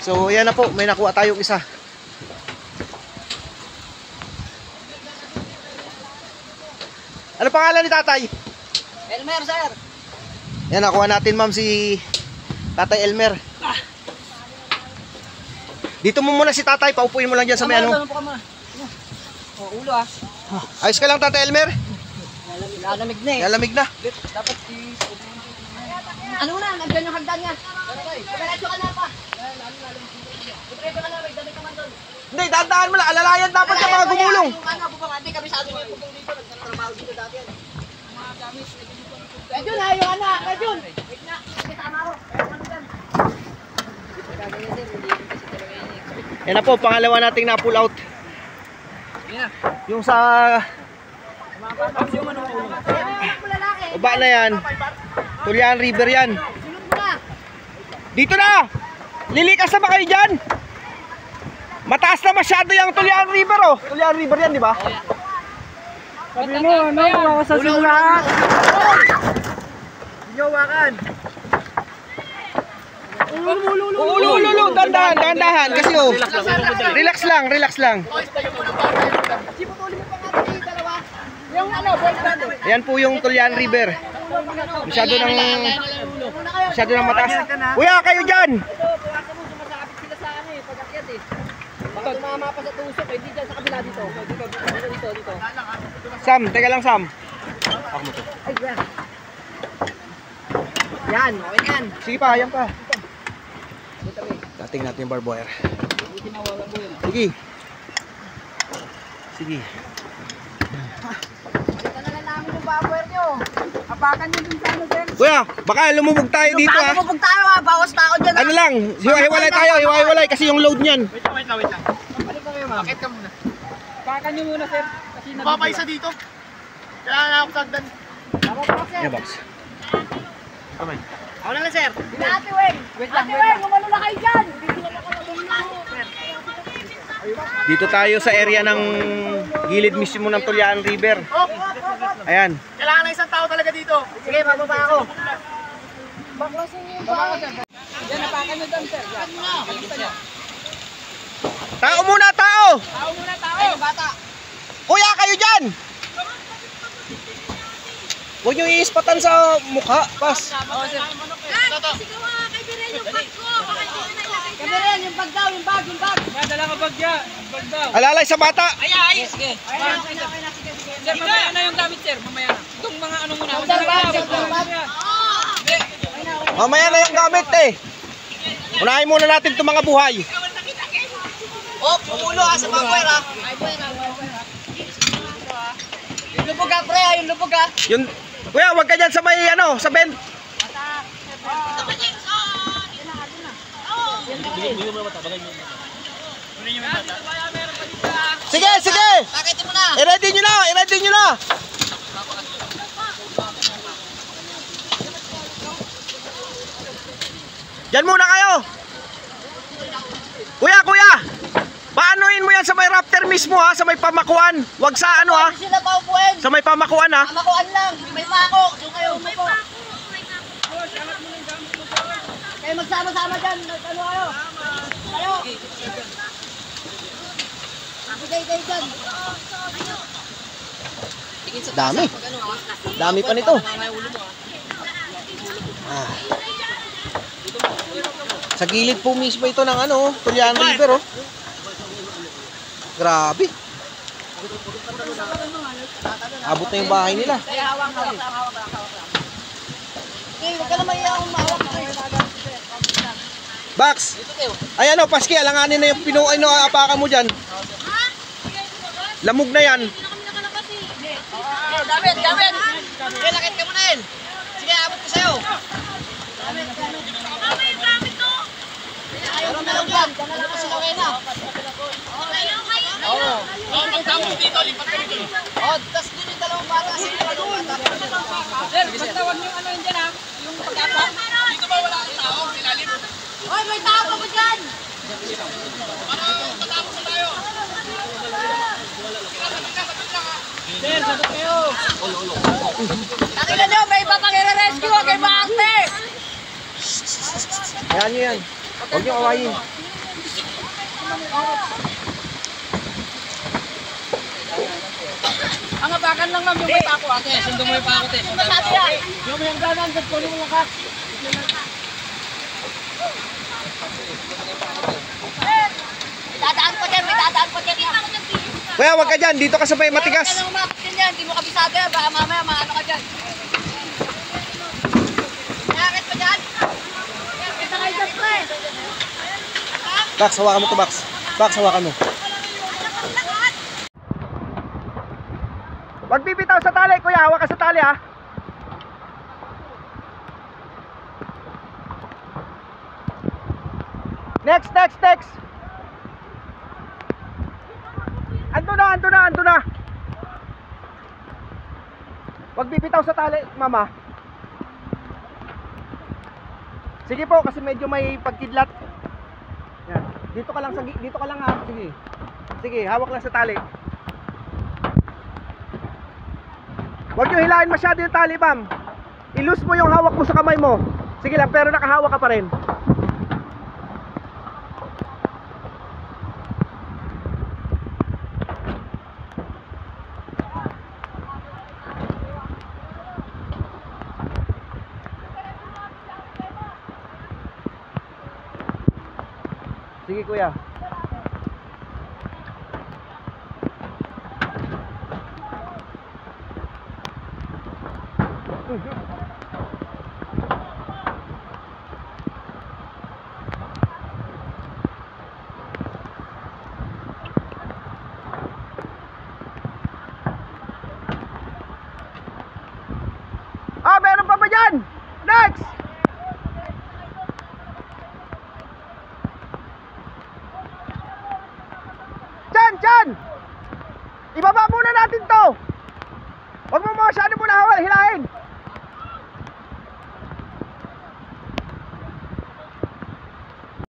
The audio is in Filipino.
So yan na po, may nakuha tayong isa. Ano pangalan ni tatay? Elmer, sir. Yan, nakuha natin ma'am si Tatay Elmer. Dito mo muna si tatay, paupuin mo lang dyan sa may ano. Ulo ah. Ayos ka lang Tatay Elmer? Lalamig na eh. Lalamig na. Dapat ano na, nandiyan yung hagdan niya. Diretso ka na pa. Diretso ka na, may damit naman doon. Hindi, dahan-dahan mo lang, alalayan dapat ka mga gumulong. Yung ano, bubangati kami sa atin yung bubong dito, nagtatrabaho dito dati yan. Mga gamis. Medyon ha, yung anak, Medyon. Wait na, kasama ko. Yan na po, pangalawa nating na-pull out. Yung sa baba na yan, Tulian River yan. Dito na! Lilikas na ba kayo dyan? Mataas na masyado yung Tulian River oh. Tulian River yan, di ba? Sabi mo, ano? Kawawa sa simulahan. Ginawakan. Ulo, dandahan kasi oh. Relax lang. Yung ano, boyfriend. Yan po yung Tulian River. Masyado nang mataas. Kuya, kayo dyan! Sumasakit sila sa ano eh, pag-akyat eh. Baka tumama pa sa tusok eh, hindi dyan sa kabila dito. Dito. Sam, teka lang Sam. Ay, yan, okay yan. Sige pa, yan pa. Dating natin yung barbed wire. Sige. Ito na lang namin yung barbed nyo. Apakan nyo dun sa ano, sir. Kuya, baka lumubog tayo dito ha. Baka lumubog tayo ha, bawas na ako dyan ha. Ano lang, hiwa-hiwalay kasi yung load niyan. Wait lang. Ano po kayo, ma'am? Bakit ka muna? Pakan nyo muna, sir. Kasi Papaisa dito. Kailangan ako sagdan. Tama po, sir. Yeah, box. Ako na lang, sir. Ate Weng. Ate Weng, umano na kayo dyan. Dito tayo sa area ng gilid mismo ng Tulian River. Ayan. Kailangan ng isang tao talaga dito. Sige, bababa ako. Baklasin niyo yung bahay. Yan, napakan nyo dyan, sir. Tao muna, tao! Tao muna, tao. Ay, bata. Kuya, kayo dyan! Huwag nyo iispatan sa mukha, pas. Kabirin, yung bag daw, yung bag. Dala ka bag ya. Bag daw. Alalay sa bata. Ay, sige. Sir, mamaya na yung gamit, sir. Mamaya na. Itong mga ano muna. Mamaya na yung gamit eh. Unahin muna natin itong mga buhay. Oh, umulo ha, sa bangway ha. Yung lubog ha, pre, yung lubog ha. Kuya, huwag ka dyan sa may ano, sa bend. Sige! Pakitin mo na. I-ready nyo na! Diyan muna kayo! Kuya! Paanoin mo yan sa may raptor mismo ha, sa may pamakuan. Huwag sa ano ha, Hindi sila paupuin. sa may pamakuan ha. Pamakuan lang, may mako. Doon kayo umupo. Kayo magsama-sama dyan. Ano kayo? Kayo. Bigay kayo dyan. Dami pa nito. Sa gilid po mismo ito ng ano, Tulian River oh. Grabe. Abot na yung bahay nila. Kaya hawak. Okay, huwag ka naman yung mahawak. Bax! Ayan o, Paski, alanganin na yung pinuay na apakan mo dyan. Lamog na yan. David! Okay, lakit ka muna yun. Sige, abot ko sa'yo. Ayaw na lang dyan. Diyan na lang kasi okay na. Pagtapos dito, lipat kami dito. Tapos din yung dalawang bata. Sige, dalawang bata. Sir, basta huwag nyo ano yun dyan ha. Yung pag-apat. Dito ba wala akong tao? Silalim. Hoy, may tao pa ba dyan? Para matapos na tayo. Sir, sagot kayo. Nakita nyo, may iba pang i-rescue. Huwag kayo maarte. Ayan nyo yan. Huwag nyo kawain. Ang abakan lang ma'am, yung may pako ate. Sundo mo yung pako ate. Masabi yan. Yung may hangganan, dyan kunin mo lang ka. Dadaan ko dyan, may dadaan ko dyan. Kuya, wag ka dyan. Dito ka sa may matigas. Kaya umakit yan, hindi mo kabisado yan. Baka mamaya maano ka dyan. Nakakit mo dyan? Kita kayo dyan, pre. Bax, hawakan mo to, Bax. Bax, hawakan mo. Wag bibitaw sa tali, kuya. Hawak ka sa tali, ha. Next. Ando na. Wag bibitaw sa tali, mama. Sige po, kasi medyo may pagkidlat. Yan. Dito ka lang ha. Sige, hawak lang sa tali. Huwag nyo hilahin masyado yung tali, ma'am. I-loose mo yung hawak mo sa kamay mo. Sige lang, pero nakahawak ka pa rin. Sige, kuya. Meron pa ba dyan? Next! Dyan! Ibaba muna natin to. Huwag mo masyado muna hilahin.